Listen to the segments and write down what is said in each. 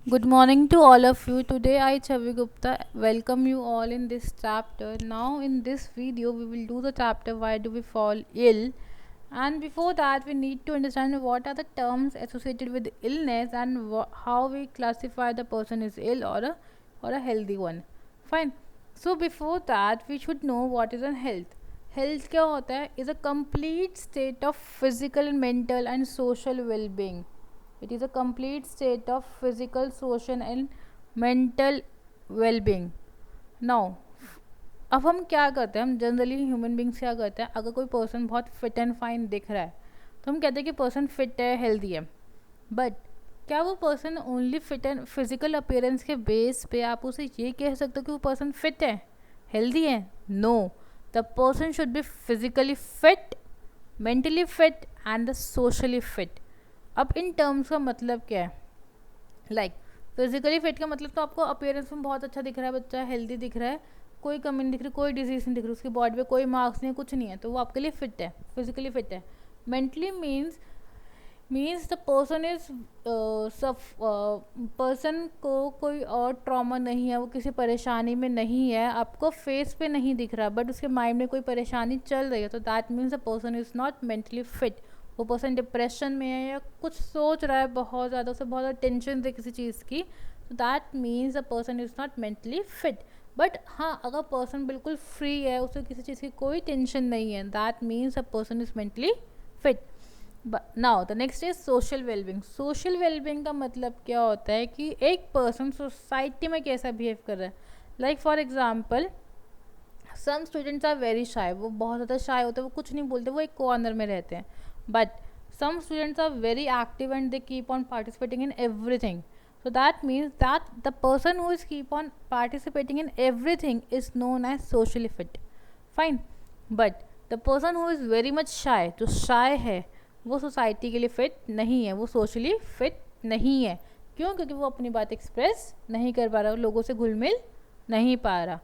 Good morning to all of you. Today I Chavi Gupta welcome you all in this chapter. Now in this video we will do the chapter why do we fall ill, and before that we need to understand what are the terms associated with illness and how we classify the person is ill or a healthy one. Fine. So before that we should know what is a health. Health क्या होता है is a complete state of physical, mental and social well-being. It is a complete state of physical, social and mental well-being. Now, अब हम क्या करते हैं, हम generally human beings क्या करते हैं, अगर कोई पर्सन बहुत फिट एंड फाइन दिख रहा है तो हम कहते हैं कि पर्सन फिट है, हेल्दी है. बट क्या वो person only fit and physical appearance के बेस पे आप उसे ये कह सकते हो कि वो पर्सन फिट है, हेल्दी है? No, the person should be physically fit, mentally fit and the socially fit. अब इन टर्म्स का मतलब क्या है? लाइक फिजिकली फिट का मतलब तो आपको अपीयरेंस में बहुत अच्छा दिख रहा है, बच्चा हेल्दी दिख रहा है, कोई कमी नहीं दिख रही, कोई डिजीज नहीं दिख रही, उसकी बॉडी पे कोई मार्क्स नहीं है, कुछ नहीं है, तो वो आपके लिए फिट है, फिजिकली फिट है. Mentally means the person is सब पर्सन को कोई और ट्रॉमा नहीं है, वो किसी परेशानी में नहीं है, आपको फेस पे नहीं दिख रहा बट उसके माइंड में कोई परेशानी चल रही है, तो that means the person is not mentally fit. वो पर्सन डिप्रेशन में है या कुछ सोच रहा है बहुत ज़्यादा, उसे बहुत ज़्यादा टेंशन है किसी चीज़ की, तो that means the person is not mentally fit. But हाँ, अगर पर्सन बिल्कुल फ्री है, उसे किसी चीज़ की कोई टेंशन नहीं है, that means the person is mentally fit. Now the next is social wellbeing. Social wellbeing का मतलब क्या होता है कि एक पर्सन सोसाइटी में कैसा बिहेव कर रहा है. Like for example, some students are very shy, वो बहुत ज़्यादा शाय होते हैं, वो कुछ नहीं बोलते, वो एक कॉर्नर में रहते हैं. But some students are very active and they keep on participating in everything. So that means that the person who is keep on participating in everything is known as socially fit. Fine. But the person who is very much shy, जो shy है, वो society के लिए fit नहीं है, वो socially fit नहीं है. क्यों? क्योंकि वो अपनी बात एक्सप्रेस नहीं कर पा रहा, लोगों से घुल मिल नहीं पा रहा.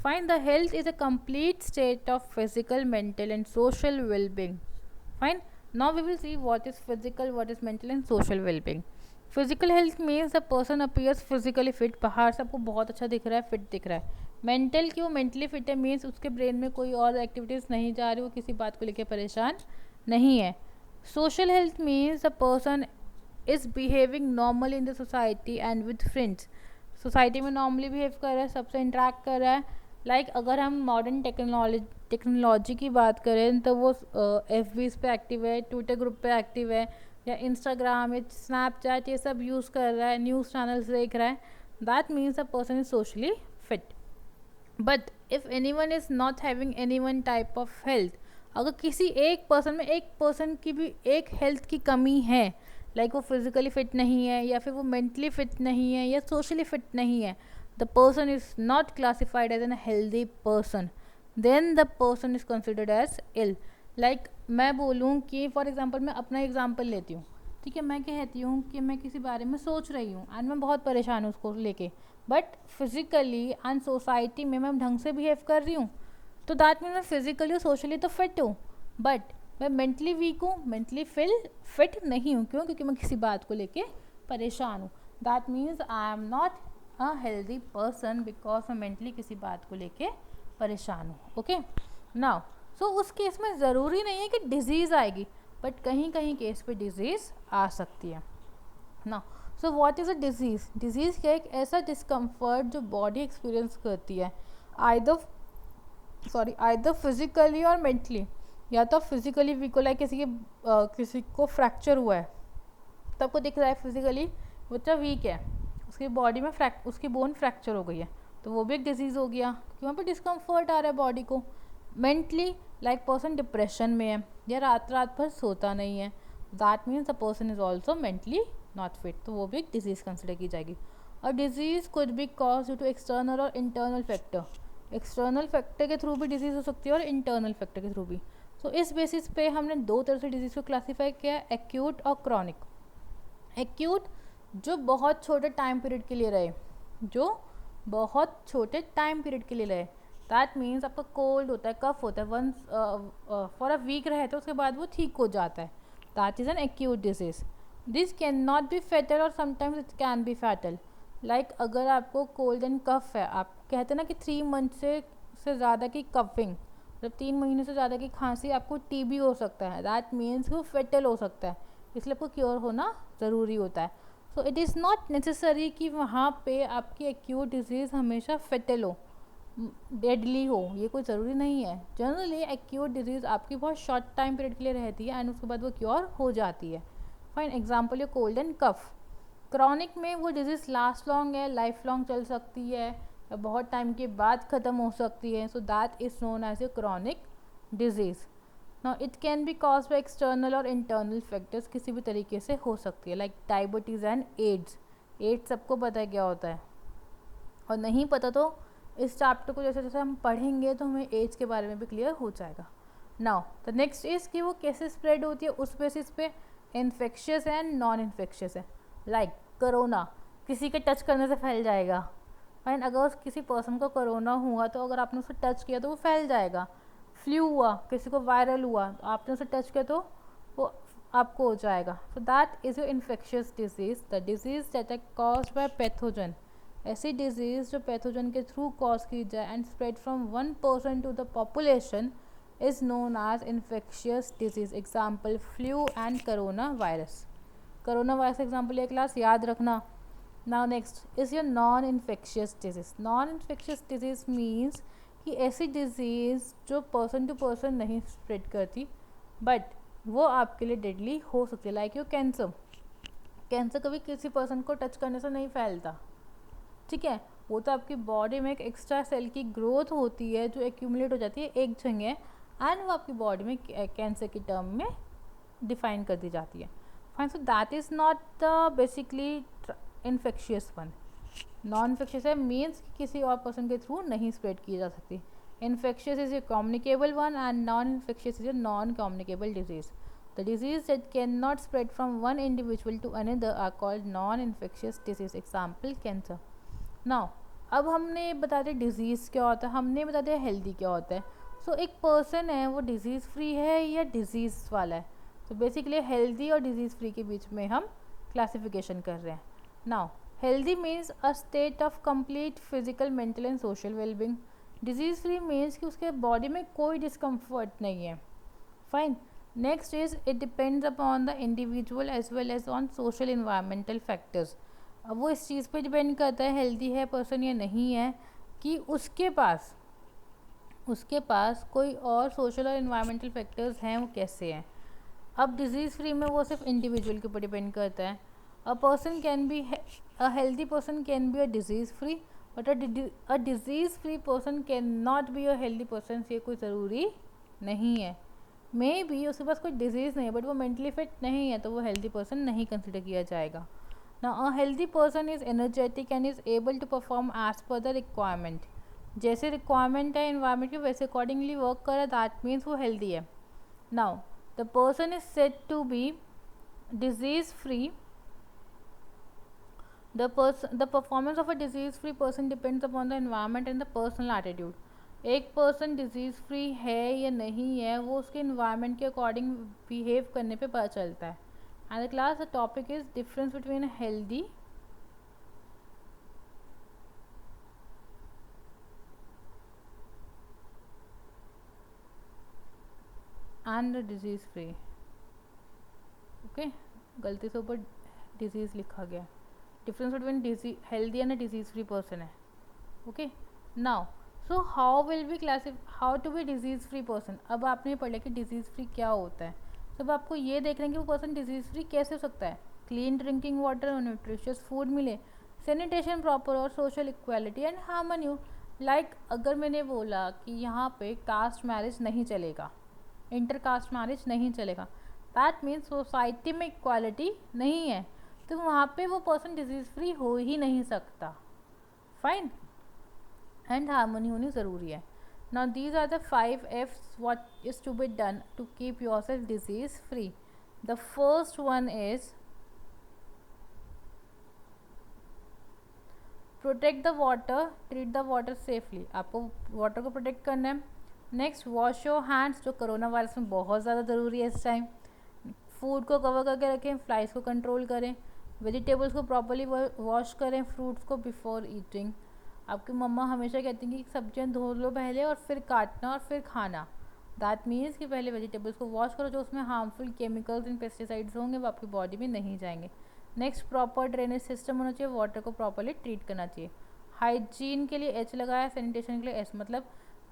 Fine. The health is a complete state of physical, mental and social wellbeing. Fine. Now we will see what is physical, what is mental and social well-being. Physical health means the person appears physically fit. बाहर से आपको बहुत अच्छा दिख रहा है, fit दिख रहा है. मेंटल क्यों मेंटली फिट है? मीन्स उसके ब्रेन में कोई और एक्टिविटीज़ नहीं जा रही, वो किसी बात को लेकर परेशान नहीं है. Social health means the person is behaving normal in the society and with friends. Society में नॉर्मली बिहेव कर रहा है, सबसे इंटरेक्ट कर रहा है. अगर हम मॉडर्न टेक्नोलॉजी की बात करें तो वो एफ बीज पे एक्टिव है, ट्विटर ग्रुप पे एक्टिव है, या इंस्टाग्राम या स्नैपचैट ये सब यूज़ कर रहा है, न्यूज़ चैनल्स देख रहा है. That means a person is socially fit. But if any one is not having any one type of health, अगर किसी एक पर्सन में, एक पर्सन की भी एक हेल्थ की कमी है, वो फिजिकली फिट नहीं है, या फिर वो मेंटली फिट नहीं है, या सोशली फिट नहीं है, the person is not classified as a healthy person, then the person is considered as ill. मैं बोलूँ कि फॉर एग्जांपल, मैं अपना एग्जांपल लेती हूँ, ठीक है. मैं कहती हूँ कि मैं किसी बारे में सोच रही हूँ एंड मैं बहुत परेशान हूँ उसको लेके, बट फिजिकली एंड सोसाइटी में मैं ढंग से बिहेव कर रही हूँ, तो दैट मीन मैं फिजिकली और सोशली तो फिट हूँ, बट मैं मेंटली वीक हूँ, मेंटली फिट नहीं हूँ. क्यों? क्योंकि मैं किसी बात को लेके परेशान हूँ. That means I am not a healthy person because मैं मेंटली किसी बात को लेके परेशान हूँ. ओके. नाउ सो उस केस में ज़रूरी नहीं है कि डिजीज़ आएगी, बट कहीं कहीं केस पे डिजीज़ आ सकती है. Now so what is a disease? Disease क्या? एक ऐसा डिस्कम्फर्ट जो बॉडी एक्सपीरियंस करती है, आइदर फिजिकली और मेंटली. या तो फिजिकली वीक हो, किसी को फ्रैक्चर हुआ है, तो आपको दिख रहा है फिजिकली बच्चा वीक है, उसकी बॉडी में उसकी बोन फ्रैक्चर हो गई है, तो वो भी एक डिजीज़ हो गया, क्योंकि वहाँ पे डिस्कम्फर्ट आ रहा है बॉडी को. मेंटली, पर्सन डिप्रेशन में है या रात रात भर सोता नहीं है, that means the person is also mentally not fit, तो वो भी एक डिजीज़ कंसिडर की जाएगी. और disease could be cause due to external और इंटरनल फैक्टर. एक्सटर्नल फैक्टर के थ्रू भी डिजीज़ हो सकती है और इंटरनल फैक्टर के थ्रू भी. सो इस बेसिस पे हमने दो तरह से डिजीज़ को क्लासीफाई किया है, एक्यूट और क्रॉनिक. एक्यूट जो बहुत छोटे टाइम पीरियड के लिए रहे, दैट मीन्स आपका कोल्ड होता है, कफ होता है, वंस फॉर अ वीक रहे तो उसके बाद वो ठीक हो जाता है, that is an acute disease. This can not be fatal और sometimes it can be fatal. Like अगर आपको कोल्ड एंड कफ है, आप कहते हैं ना कि 3 मंथ से ज़्यादा की कफिंग, मतलब 3 महीने से ज़्यादा की खांसी, आपको टीबी हो सकता है, दैट मीन्स वो फेटल हो सकता है, इसलिए आपको क्योर होना ज़रूरी होता है। So it is not necessary कि वहाँ पे आपकी एक्यूट डिजीज़ हमेशा फेटल हो, डेडली हो, ये कोई ज़रूरी नहीं है। जनरली एक्यूट डिजीज़ आपकी बहुत शॉर्ट टाइम पीरियड के लिए रहती है एंड उसके बाद वो क्योर हो जाती है। फाइन एग्जाम्पल, ये कोल्ड एंड कफ। क्रॉनिक में वो डिजीज़ लास्ट लॉन्ग है, लाइफ लॉन्ग चल सकती है या बहुत टाइम के बाद ख़त्म हो सकती है, so that is known as a chronic disease. Now it can be cause by external और इंटरनल फैक्टर्स, किसी भी तरीके से हो सकती है, like diabetes and AIDS. AIDS सबको पता है क्या होता है, और नहीं पता तो इस चैप्टर को जैसे जैसे हम पढ़ेंगे तो हमें एड्स के बारे में भी क्लियर हो जाएगा। नाउ द नेक्स्ट इज़ कि वो कैसे स्प्रेड होती है, उस बेसिस पे इन्फेक्शियस एंड नॉन इन्फेक्शियस है। लाइक कोरोना किसी के टच करने से फैल जाएगा। फाइन, अगर किसी पर्सन को कोरोना हुआ तो अगर आपने उसे टच किया तो वो फैल जाएगा। फ्लू हुआ, किसी को वायरल हुआ, तो आपने उसे टच किया तो वो आपको हो जाएगा। So that is your infectious disease, the disease that are caused by pathogen. ऐसी डिजीज़ जो पैथोजन के थ्रू कॉज की जाए and spread from one person to the population is known as infectious disease. Example flu and corona virus. Corona virus example ये class याद रखना। Now next is your non infectious disease. Non infectious disease means कि ऐसी disease जो person to person नहीं spread करती but वो आपके लिए डेडली हो सकती है, लाइक योर कैंसर। कैंसर कभी किसी पर्सन को टच करने से नहीं फैलता, ठीक है, वो तो आपकी बॉडी में एक एक्स्ट्रा सेल की ग्रोथ होती है जो एक्यूमुलेट हो जाती है एक जगह एंड वो आपकी बॉडी में कैंसर की टर्म में डिफाइन कर दी जाती है। Fine, so that is not the basically infectious one. Non infectious है मीन्स किसी और पर्सन के थ्रू नहीं स्प्रेड की जा सकती। Infectious is a communicable one and non infectious is a non communicable disease. The disease that cannot spread from one individual to another are called non-infectious disease. Example, cancer. Now अब हमने बता दिया disease क्या होता है, हमने बता दिया हेल्दी क्या होता है। सो एक पर्सन है वो डिज़ीज़ फ्री है या डिज़ीज़ वाला है, तो बेसिकली हेल्दी और डिज़ीज़ फ्री के बीच में हम क्लासिफिकेशन कर रहे हैं। Now healthy means a state of complete physical, mental and social wellbeing. Disease free means कि उसके बॉडी में कोई डिस्कम्फर्ट नहीं है। Fine, next is it depends upon the individual as well as on social environmental factors. अब वो इस चीज़ पे डिपेंड करता है हेल्दी है पर्सन या नहीं है, कि उसके पास कोई और सोशल और इन्वायरमेंटल फैक्टर्स हैं वो कैसे हैं। अब डिज़ीज़ फ्री में वो सिर्फ इंडिविजुअल के ऊपर डिपेंड करता है। A person can be a healthy person can be a disease free but a disease free person can not be a healthy person, ये कोई ज़रूरी नहीं है। मे बी उसके पास कोई डिजीज़ नहीं है बट वो मेंटली फिट नहीं है तो वो हेल्दी पर्सन नहीं कंसिडर किया जाएगा। Now, a healthy person is energetic and is able to perform as per the requirement. जैसे रिक्वायरमेंट है इन्वायरमेंट की वैसे अकॉर्डिंगली वर्क करे, दैट मीन्स वो हेल्दी है। Now the person is said to be disease free. The performance of a disease free person depends upon the environment and the personal attitude. एक person disease free है या नहीं है वो उसके इन्वायरमेंट के अकॉर्डिंग बिहेव करने पे पता चलता है। And the class, the topic is difference between a healthy and a disease free. Okay, गलती से ऊपर डिजीज़ लिखा गया। Difference between healthy and a disease free person है। Okay, now so how will be how to be disease free person. अब आपने पढ़ लिया कि डिजीज़ फ्री क्या होता है, अब आपको ये देखना है कि वो पर्सन डिजीज़ फ्री कैसे हो सकता है। क्लीन ड्रिंकिंग वाटर और न्यूट्रिशियस फूड मिले, सैनिटेशन प्रॉपर और social equality and harmony. Like अगर मैंने बोला कि यहाँ पे कास्ट मैरिज नहीं चलेगा, इंटर कास्ट मैरिज नहीं चलेगा, दैट मीन्स सोसाइटी में इक्वालिटी नहीं है, तो वहाँ पे वो पर्सन डिजीज़ फ्री हो ही नहीं सकता। फाइन, एंड हार्मनी होनी ज़रूरी है। Now these are the 5 F's what is to be done to keep yourself disease free. The first one is protect the water, treat the water safely. आपको water को protect करना है। Next wash your hands, जो corona virus में बहुत ज़्यादा ज़रूरी है इस टाइम। फूड को कवर करके रखें, फ्लाइज को कंट्रोल करें, वेजिटेबल्स को प्रॉपर्ली वॉश करें, फ्रूट्स को बिफोर ईटिंग। आपकी मम्मा हमेशा कहती हैं कि सब्जियां धो लो पहले और फिर काटना और फिर खाना। दैट मीन्स कि पहले वेजिटेबल्स को वॉश करो, जो उसमें हार्मफुल केमिकल्स एंड पेस्टिसाइड्स होंगे वो आपकी बॉडी में नहीं जाएंगे। नेक्स्ट, प्रॉपर ड्रेनेज सिस्टम होना चाहिए, वाटर को प्रॉपर्ली ट्रीट करना चाहिए। हाइजीन के लिए एच लगाया, सैनिटेशन के लिए एस, मतलब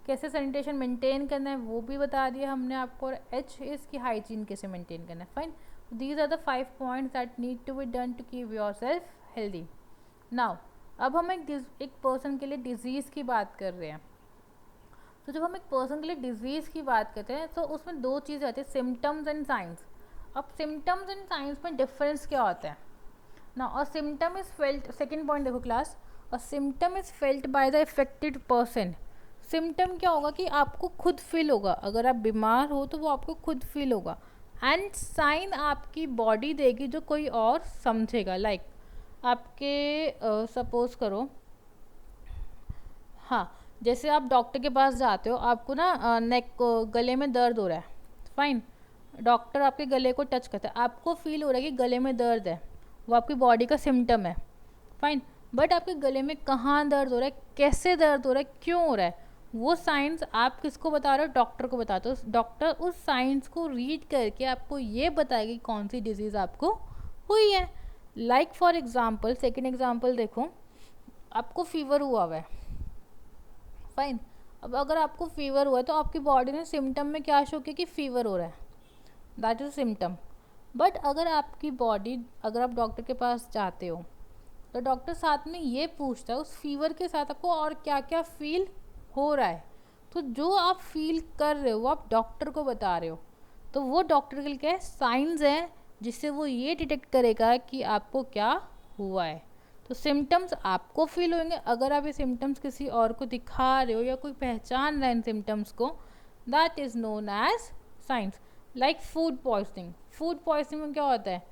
कैसे सैनिटेशन मेंटेन करना है वो भी बता दिया हमने आपको, और एच इज़ की हाइजीन कैसे मेंटेन करना है। Fine, these are the 5 points that need to be done to keep your self healthy. Now अब हम एक पर्सन के लिए डिजीज़ की बात कर रहे हैं। तो जब हम एक पर्सन के लिए डिजीज़ की बात करते हैं तो उसमें दो चीज़ें आती है, सिम्टम्स एंड साइंस। अब सिम्टम्स एंड साइंस में डिफरेंस क्या होता है ना। और symptom is felt, second point देखो क्लास, और symptom is felt by the affected person. Symptom क्या होगा कि आपको खुद फील होगा, अगर आप बीमार हो तो वो आपको खुद फील होगा। एंड साइन आपकी बॉडी देगी जो कोई और समझेगा। लाइक आपके सपोज करो, हाँ, जैसे आप डॉक्टर के पास जाते हो, आपको ना नेक गले में दर्द हो रहा है, फाइन, डॉक्टर आपके गले को टच करता है, आपको फील हो रहा है कि गले में दर्द है, वो आपकी बॉडी का सिम्टम है, फाइन। बट आपके गले में कहाँ दर्द हो रहा है, कैसे दर्द हो रहा है, क्यों हो रहा है, वो साइंस आप किसको बता रहे हो, डॉक्टर को बताते हो। डॉक्टर उस साइंस को रीड करके आपको ये बताएगी कौन सी डिजीज़ आपको हुई है। Like for example, second example देखो, आपको फीवर हुआ है, फाइन। अब अगर आपको फीवर हुआ है तो आपकी बॉडी ने सिम्टम में क्या शो किया कि फीवर हो रहा है, दैट इज़ सिम्टम। बट अगर आपकी बॉडी, अगर आप डॉक्टर के पास जाते हो तो डॉक्टर साथ में ये पूछता है उस फीवर के साथ आपको और क्या क्या फील हो रहा है। तो जो आप फील कर रहे हो वो आप डॉक्टर को बता रहे हो, तो वो डॉक्टर के लिए क्या है, साइंस है, जिससे वो ये डिटेक्ट करेगा कि आपको क्या हुआ है। तो सिम्टम्स आपको फील होंगे, अगर आप ये सिम्टम्स किसी और को दिखा रहे हो या कोई पहचान रहा है इन सिम्टम्स को, that is known as signs. Like food poisoning, food poisoning में क्या होता है,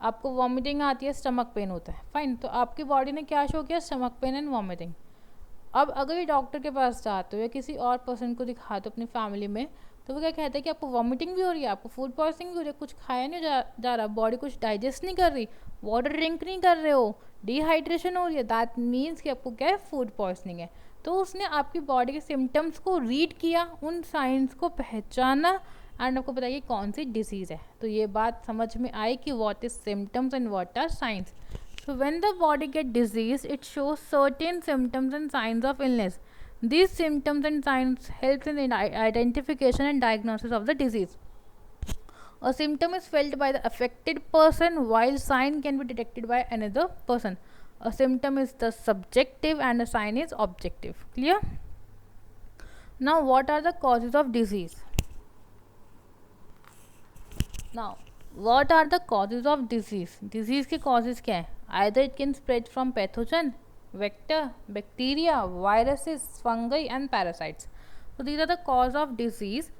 आपको वॉमिटिंग आती है, स्टमक पेन होता है, फाइन। तो आपकी बॉडी ने क्या शो किया, स्टमक पेन एंड वॉमिटिंग। अब अगर ये डॉक्टर के पास जाते हो या किसी और पर्सन को दिखाते हो अपनी फैमिली में, तो वो क्या कहते हैं कि आपको वॉमिटिंग भी हो रही है, आपको फूड पॉइजनिंग भी हो रही है, कुछ खाया नहीं जा रहा, बॉडी कुछ डाइजेस्ट नहीं कर रही, वाटर ड्रिंक नहीं कर रहे हो, डिहाइड्रेशन हो रही है, दैट मीन्स कि आपको क्या है, फूड पॉइजनिंग है। तो उसने आपकी बॉडी के सिम्टम्स को रीड किया, उन साइंस को पहचाना एंड आपको बताइए कौन सी डिजीज़ है। तो ये बात समझ में आई कि what is symptoms and what are signs. So when the body get disease, it shows certain symptoms and signs of illness. These symptoms and signs helps in the identification and diagnosis of the disease. A symptom is felt by the affected person while sign can be detected by another person. A symptom is the subjective and a sign is objective. Clear? Now what are the causes of disease? Now what are the causes of disease? Disease के causes क्या है? Either it can spread from pathogen, vector, bacteria, viruses, fungi and parasites. So these are the cause of disease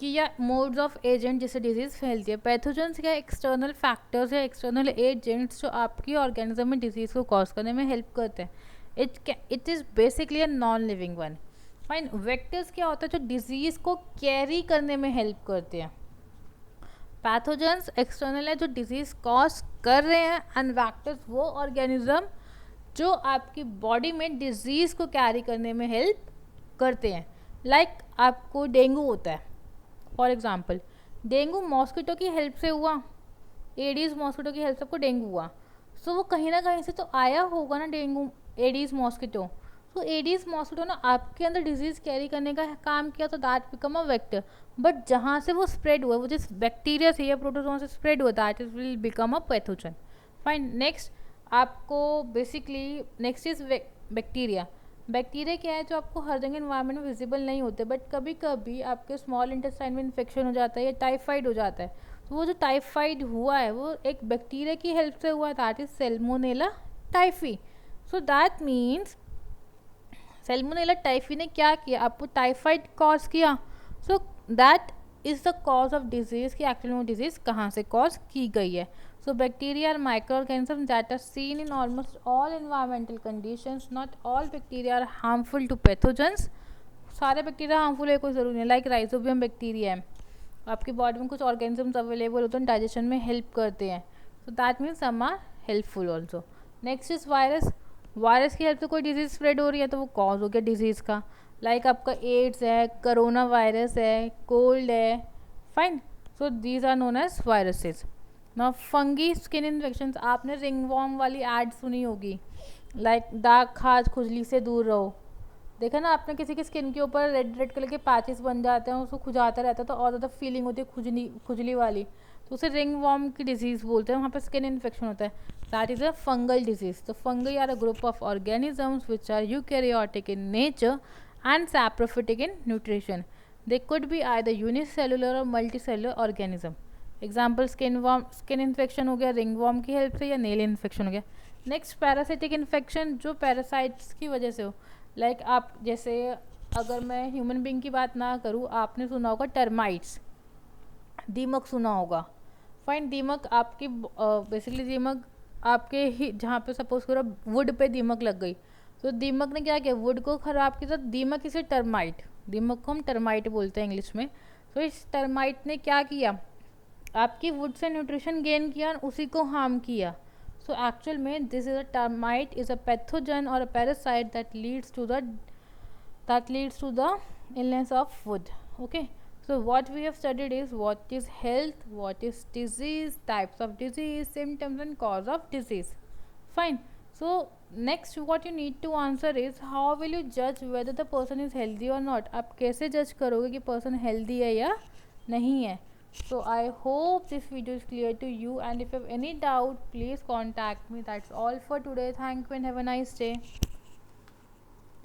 कि या modes of agent जिससे disease फैलती है। Pathogens क्या, external factors या एक्सटर्नल एजेंट्स जो आपकी ऑर्गेनिज्म में डिजीज़ को कॉज करने में हेल्प करते हैं। It is basically a non living one, fine. Vectors क्या होता है, जो डिजीज़ को कैरी करने में हेल्प करते हैं। पैथोजेंस एक्सटर्नल है जो डिजीज़ कॉज कर रहे हैं, एंड वेक्टर्स वो ऑर्गेनिज्म जो आपकी बॉडी में डिजीज़ को कैरी करने में हेल्प करते हैं। लाइक आपको डेंगू होता है, फॉर एग्जांपल डेंगू मॉस्किटो की हेल्प से हुआ, एडीज़ मॉस्किटो की हेल्प से आपको डेंगू हुआ, सो वो कहीं ना कहीं से तो आया होगा ना डेंगू, एडीज़ मॉस्किटो। तो एडीज़ मॉस्किटो ने आपके अंदर डिजीज़ कैरी करने का काम किया, तो that become a vector. But जहाँ से वो स्प्रेड हुआ, वो जिस बैक्टीरिया से या प्रोटोजोआ से स्प्रेड हुआ, that is will become a pathogen, fine. Next आपको basically next is bacteria. Bacteria क्या है, जो आपको हर जगह इन्वायरमेंट में विजिबल नहीं होते, बट कभी कभी आपके स्मॉल इंटेस्टाइन में इन्फेक्शन हो जाता है या टाइफाइड हो जाता है। तो वो जो टाइफाइड हुआ है वो एक बैक्टीरिया की हेल्प से हुआ, that is salmonella typhi. So that means salmonella typhi ने क्या किया, आपको टाइफाइड कॉज किया। So that is the cause of disease कि एक्चुअली वो डिजीज़ कहाँ से कॉज की गई है। So bacteria are microorganism that are seen in almost all environmental conditions. Not all bacteria are harmful to pathogens. सारे bacteria harmful है कोई ज़रूरी नहीं। लाइक राइजोबियम बैक्टीरिया है, आपकी बॉडी में कुछ ऑर्गेनिजम्स अवेलेबल होते हैं, डाइजेशन में हेल्प करते हैं. So that means some are helpful also. Next is virus. Virus की हेल्प से कोई डिजीज स्प्रेड हो रही है तो वो कॉज हो गया डिजीज़ का. लाइक आपका एड्स है, करोना वायरस है, कोल्ड है. Fine. So these are known as viruses. Now fungi skin infections. आपने रिंगवॉर्म वाली एड सुनी होगी, लाइक दाग, खाज, खुजली से दूर रहो. देखा ना आपने, किसी की स्किन के ऊपर रेड रेड कलर के पैचेस बन जाते हैं, उसको खुजाता रहता है तो और ज़्यादा फीलिंग होती है खुजली खुजली वाली, तो उसे रिंग वॉर्म की डिजीज़ बोलते हैं. वहाँ पर स्किन इन्फेक्शन होता है. That is a fungal disease. तो fungi are a group of organisms which are eukaryotic in nature and saprophytic in nutrition. They could be either unicellular or multicellular organism. Example skin infection हो गया ringworm की help से, या nail infection हो गया. Next parasitic infection, जो parasites की वजह से हो. लाइक आप जैसे, अगर मैं ह्यूमन बींग की बात ना करूँ, आपने सुना होगा टर्माइट्स, दीमक सुना होगा. फाइन. दीमक आपकी बेसिकली दीमक आपके ही जहाँ पे सपोज करो वुड पे दीमक लग गई, तो दीमक ने क्या किया, वुड को खराब किया. तो दीमक इसे टर्माइट, दीमक को हम टर्माइट बोलते हैं इंग्लिश में. तो इस टर्माइट ने क्या किया, आपकी वुड से न्यूट्रिशन गेन किया और उसी को हार्म किया. सो एक्चुअल में this is a termite is a pathogen और a parasite that leads to the illness of wood. Okay, so what we have studied is what is health, what is disease, types of disease, symptoms and cause of disease. Fine. So next what you need to answer is how will you judge whether the person is healthy or not. आप कैसे जज करोगे कि person healthy है या नहीं है. So I hope this video is clear to you, and if you have any doubt please contact me. That's all for today. Thank you and have a nice day.